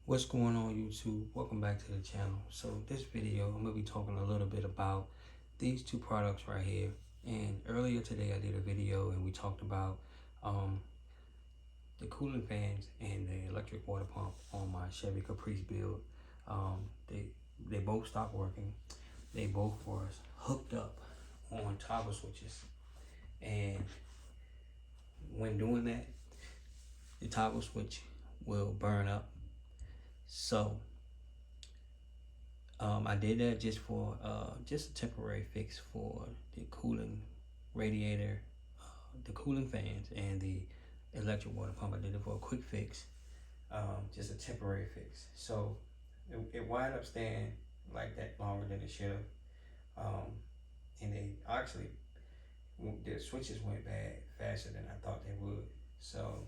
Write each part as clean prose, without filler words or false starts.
What's going on, YouTube? Welcome back to the channel. So this video I'm gonna be talking a little bit about these two products right here. And earlier today I did a video and we talked about um, the cooling fans and the electric water pump on my Chevy Caprice build. They both stopped working. They both was hooked up on toggle switches, and when doing that, the toggle switch will burn up. So I did that just for just a temporary fix for the cooling radiator, the cooling fans, and the electric water pump. I did it for a quick fix, just a temporary fix. So it wound up staying like that longer than it should have. And they actually, the switches went bad faster than I thought they would. So,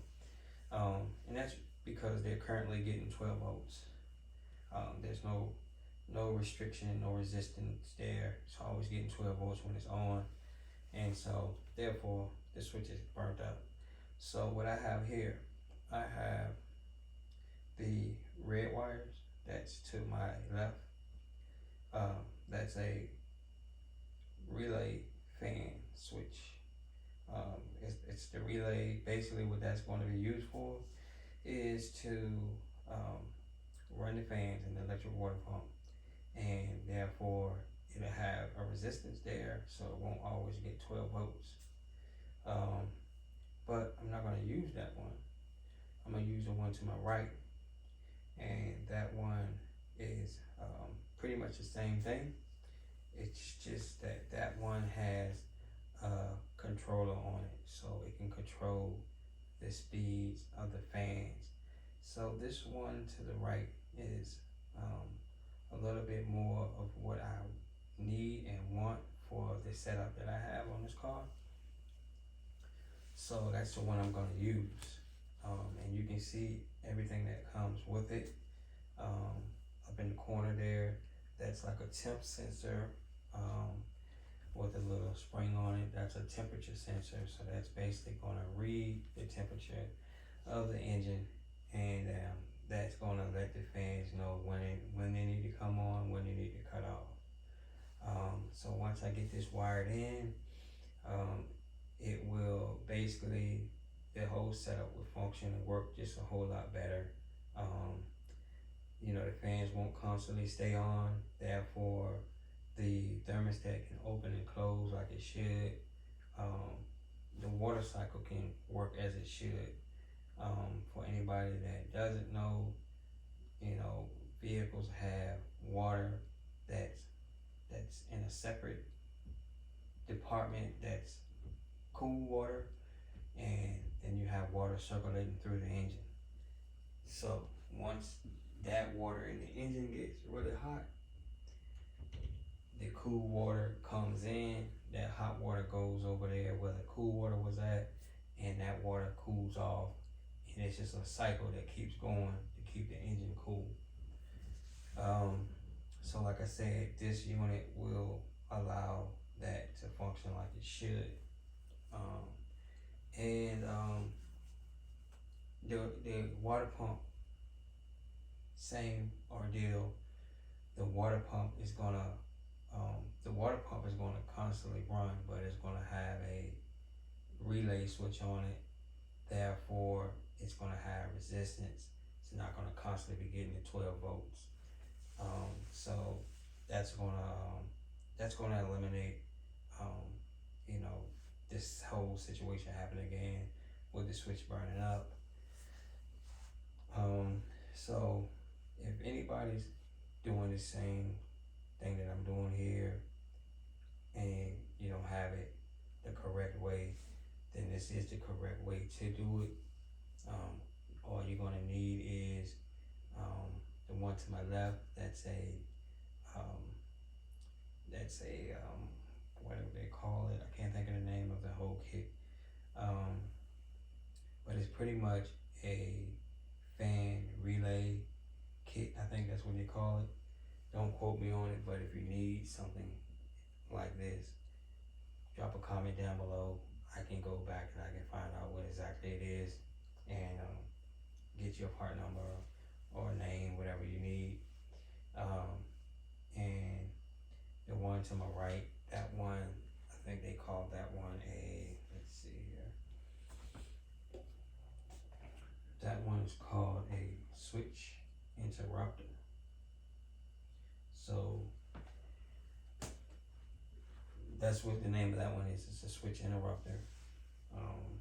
and that's because they're currently getting 12 volts. There's no restriction, no resistance there. It's always getting 12 volts when it's on. And so therefore the switch is burnt out. So what I have here, I have the red wires that's to my left. That's a relay fan switch. It's the relay. Basically what that's going to be used for is to um, run the fans in the electric water pump, and therefore it'll have a resistance there, so it won't always get 12 volts. But I'm not going to use that one. I'm going to use the one to my right, and that one is pretty much the same thing. It's just that that one has a controller on it, so it can control the speeds of the fans. So this one to the right is a little bit more of what I need and want for the setup that I have on this car. So that's the one I'm going to use. And you can see everything that comes with it. Up in the corner there, that's like a temp sensor with a little spring on it. That's a temperature sensor. So that's basically going to read the temperature of the engine, and that's going to let the fans know when they need to come on, when they need to cut off. So once I get this wired in, it will basically, the whole setup will function and work just a whole lot better. The fans won't constantly stay on, therefore the thermostat can open and close like it should. The water cycle can work as it should. For anybody that doesn't know, vehicles have water that's in a separate department, that's cool water, and then you have water circulating through the engine. So once that water in the engine gets really hot, the cool water comes in, that hot water goes over there where the cool water was at, and that water cools off, and it's just a cycle that keeps going to keep the engine cool. So like I said, this unit will allow that to function like it should. And the water pump, same ordeal. The water pump is gonna constantly run, but it's gonna have a relay switch on it. Therefore, it's gonna have resistance. It's not gonna constantly be getting the 12 volts. So that's gonna eliminate this whole situation happening again with the switch burning up. So if anybody's doing the same thing that I'm doing here and you don't have it the correct way, then this is the correct way to do it. All you're gonna need is the one to my left. That's a whatever they call it. I can't think of the name of the whole kit. But it's pretty much a fan relay kit. I think that's what they call it. Don't quote me on it, but if you need something like this, drop a comment down below. I can go back and I can find out what exactly it is and get your part number or name, whatever you need. Um, and the one to my right, that one, I think they called that one a, let's see here, that one is called a switch interrupter. So that's what the name of that one is. It's a switch interrupter. Um,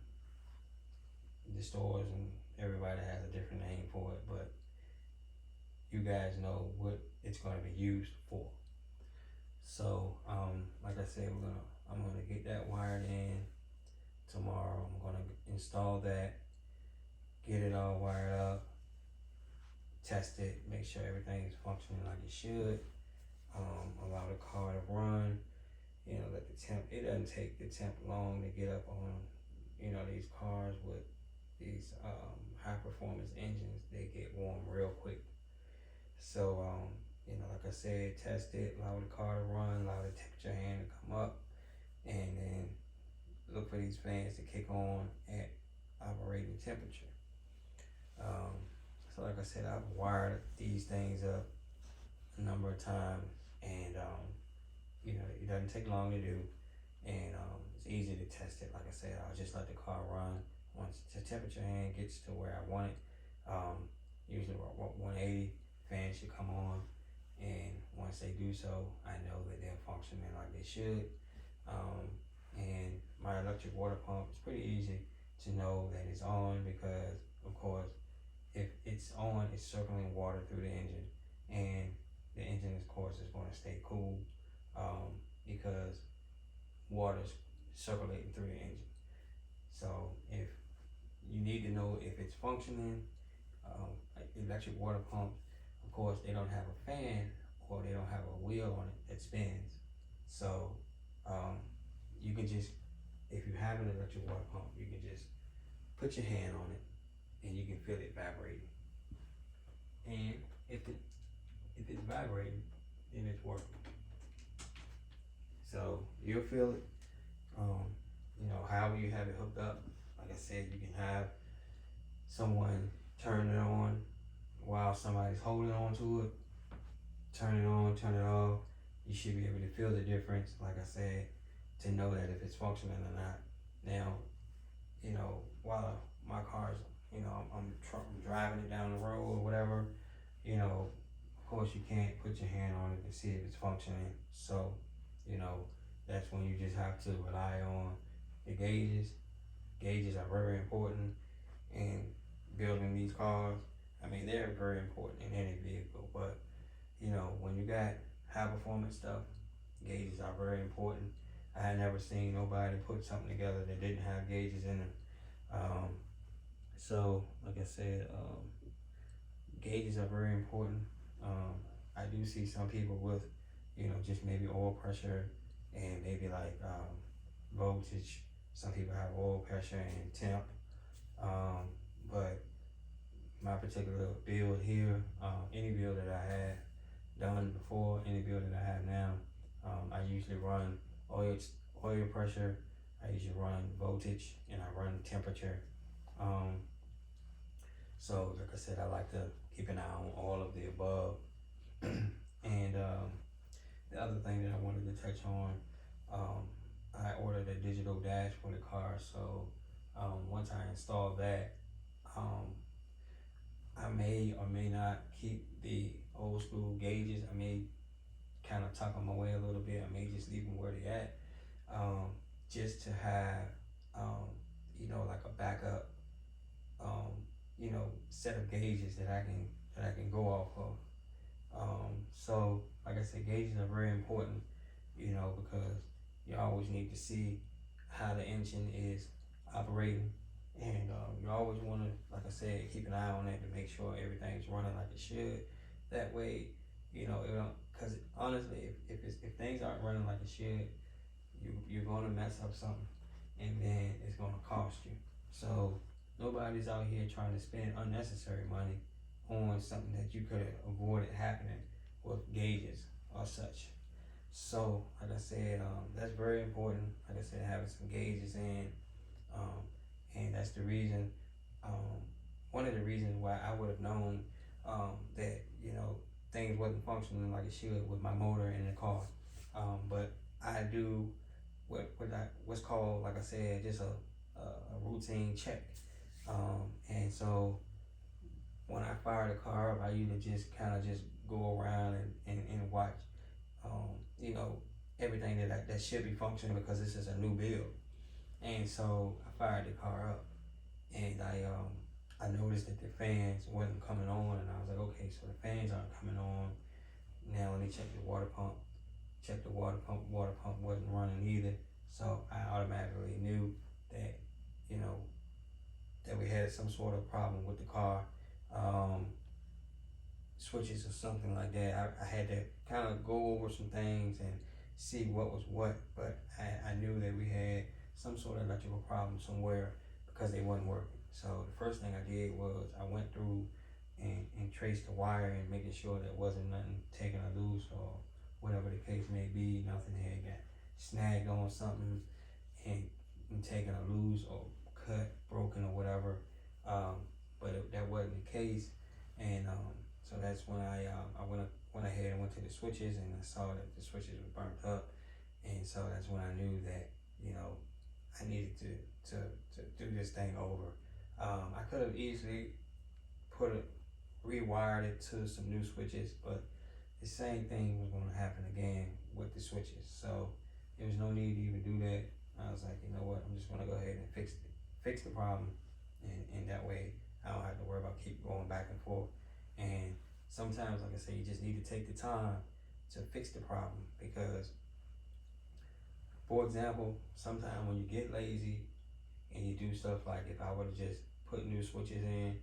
the stores and everybody has a different name for it, but you guys know what it's going to be used for. So, like I said, I'm gonna get that wired in tomorrow. I'm gonna install that, get it all wired up, test it, make sure everything's functioning like it should. Allow the car to run. Let the temp. It doesn't take the temp long to get up on, these cars with these high performance engines. They get warm real quick. So, like I said, test it, allow the car to run, allow the temperature hand to come up, and then look for these fans to kick on at operating temperature. So like I said, I've wired these things up a number of times, and it doesn't take long to do, and it's easy to test it. Like I said, I'll just let the car run. Once the temperature hand gets to where I want it, usually 180, fans should come on, and once they do so, I know that they're functioning like they should. And my electric water pump, it's pretty easy to know that it's on, because of course if it's on, it's circling water through the engine, and the engine of course is going to stay cool, because water's circulating through the engine. So if you need to know if it's functioning, like electric water pumps, of course they don't have a fan, or they don't have a wheel on it that spins. So you can just, if you have an electric water pump, you can just put your hand on it and you can feel it vibrating. And if it's vibrating, then it's working. So you'll feel it. However you have it hooked up. Like I said, you can have someone turn it on while somebody's holding on to it. Turn it on, turn it off. You should be able to feel the difference, like I said, to know that if it's functioning or not. Now, while my car's, I'm driving it down the road or whatever, of course you can't put your hand on it to see if it's functioning. So, that's when you just have to rely on the gauges. Gauges are very important in building these cars. I mean, they're very important in any vehicle, but when you got high performance stuff, gauges are very important. I had never seen nobody put something together that didn't have gauges in it. So, like I said, gauges are very important. I do see some people with, just maybe oil pressure and maybe like voltage. Some people have oil pressure and temp. But my particular build here, any build that I had done before, any build that I have now, I usually run oil pressure, I usually run voltage, and I run temperature. So like I said, I like to keep an eye on all of the above. And the other thing that I wanted to touch on, I ordered a digital dash for the car. So once I install that, I may or may not keep the old school gauges. I may kind of tuck them away a little bit. I may just leave them where they at, just to have, like a backup, set of gauges that I can go off of. So like I said, gauges are very important, because you always need to see how the engine is operating, and you always want to, like I said, keep an eye on it to make sure everything's running like it should. That way, it don't. Because honestly, if things aren't running like it should, you're gonna mess up something, and then it's gonna cost you. So nobody's out here trying to spend unnecessary money on something that you could have avoided happening with gauges or such. So, like I said, that's very important. Like I said, having some gauges in, and that's the reason. One of the reasons why I would have known that things wasn't functioning like it should with my motor in the car. But I do what's called, like I said, just a routine check. And so when I fire the car up, I usually just kind of just go around and watch, um, you know, everything that should be functioning because this is a new build. And so I fired the car up, and I noticed that the fans wasn't coming on, and I was like, okay, so the fans aren't coming on. Now let me check the water pump. Check the water pump. Water pump wasn't running either. So I automatically knew that, you know, that we had some sort of problem with the car. Um, Switches or something like that. I had to kind of go over some things and see what was what, but I knew that we had some sort of electrical problem somewhere because they wasn't working. So the first thing I did was I went through and traced the wire and making sure there wasn't nothing taken or loose or whatever the case may be. Nothing had got snagged on something and taken or loose or cut, broken or whatever. But that wasn't the case, and so that's when I went ahead and went to the switches, and I saw that the switches were burnt up, and so that's when I knew that I needed to do this thing over. I could have easily rewired it to some new switches, but the same thing was going to happen again with the switches. So there was no need to even do that. I was like, you know what? I'm just going to go ahead and fix the problem, and that way I don't have to worry about keep going back and forth. And sometimes, like I say, you just need to take the time to fix the problem because, for example, sometimes when you get lazy and you do stuff like if I would have just put new switches in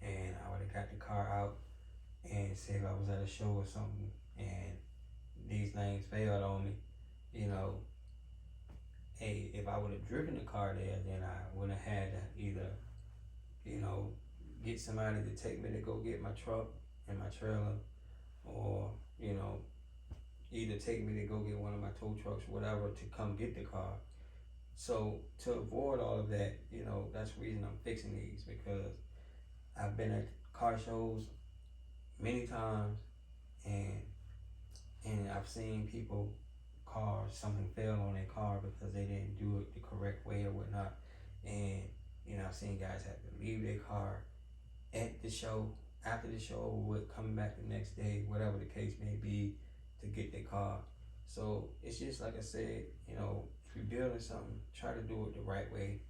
and I would have got the car out and say if I was at a show or something and these things failed on me, you know, hey, if I would have driven the car there, then I would have had to either, get somebody to take me to go get my truck and my trailer, or, either take me to go get one of my tow trucks, whatever, to come get the car. So to avoid all of that, that's the reason I'm fixing these because I've been at car shows many times and I've seen people cars something fell on their car because they didn't do it the correct way or whatnot. And I've seen guys have to leave their car at the show, after the show, with coming back the next day, whatever the case may be, to get their car. So it's just like I said, if you're building something, try to do it the right way.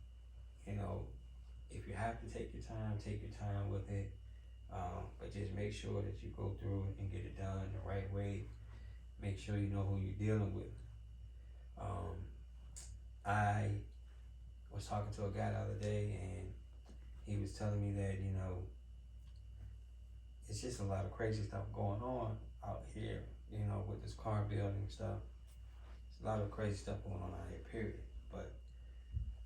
If you have to take your time with it. But just make sure that you go through it and get it done the right way. Make sure you know who you're dealing with. I was talking to a guy the other day, and he was telling me that it's just a lot of crazy stuff going on out here. With this car building stuff. It's a lot of crazy stuff going on out here. Period. But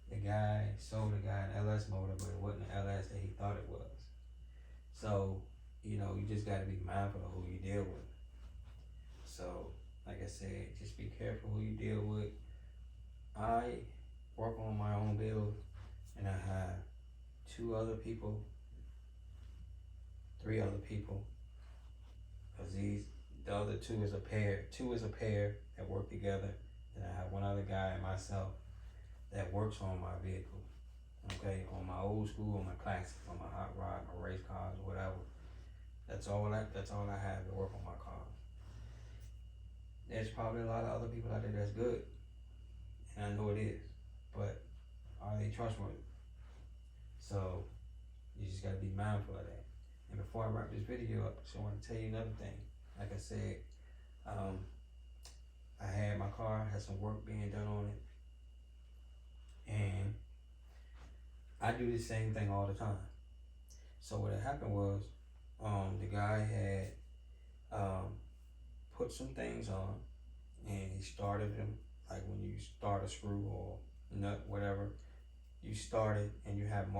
the guy sold the guy an LS motor, but it wasn't the LS that he thought it was. So you just got to be mindful of who you deal with. So, like I said, just be careful who you deal with. I work on my own build, and I have three other people, because the other two is a pair. Two is a pair that work together. And I have one other guy and myself that works on my vehicle. Okay, on my old school, on my classic, on my hot rod, my race cars, or whatever. That's all I have to work on my cars. There's probably a lot of other people out there that's good, and I know it is, but are they trustworthy? So you just gotta be mindful of that. And before I wrap this video up, so I want to tell you another thing. Like I said, I had my car, had some work being done on it, and I do the same thing all the time. So what had happened was, the guy had put some things on, and he started them like when you start a screw or nut, whatever. You start it, and you have more